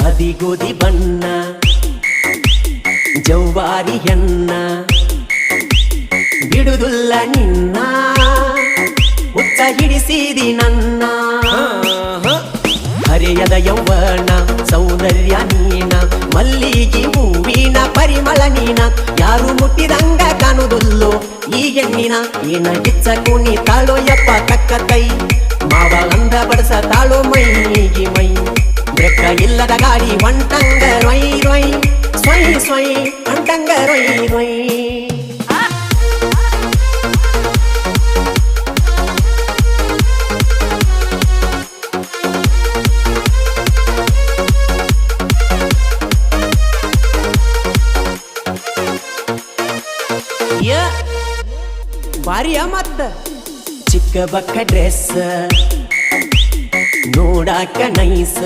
ಅದಿಗೋದಿ ಬಣ್ಣ ಜೌವಾರಿ ಹೆಣ್ಣ ಬಿಡುದುಲ್ಲ ನಿನ್ನ ಹುಚ್ಚ ಹಿಡಿಸಿದಿ ನನ್ನ ಹರೆಯದ ಯೌವನ ಸೌಂದರ್ಯ ನೀನ ಮಲ್ಲಿಗೆ ಹೂವಿನ ಪರಿಮಳ ನೀನ ಯಾರು ಮುಟ್ಟಿದಂಗ ಕಾಣುವುದಿಲ್ಲೋ ಈ ಹೆಣ್ಣಿನ ಏನ ಗಿಚ್ಚ ಕುಣಿ ತಾಳೋ ಯಪ್ಪ ಕಕ್ಕ ಕೈ ಮಾವ ಅಂದ ಬಡಸ ತಾಳೋ ಮೈಗೆ ಮೈ ಬ್ರೆಕ್ಕ ಇಲ್ಲದ ಗಾಡಿ ಹೊಂಟಂಗ ರೊಯ್ ರೊಯ್ ಸ್ವಯ್ ಸ್ವಯ್ ಹೊಂಟಂಗ ರೊಯ್ ರೊಯ್ ಬಾರಿಯ ಮತ್ತ ಚಿಕ್ಕ ಬಕ್ಕ ಡ್ರೆಸ್ ನೋಡಾಕ ನೈಸ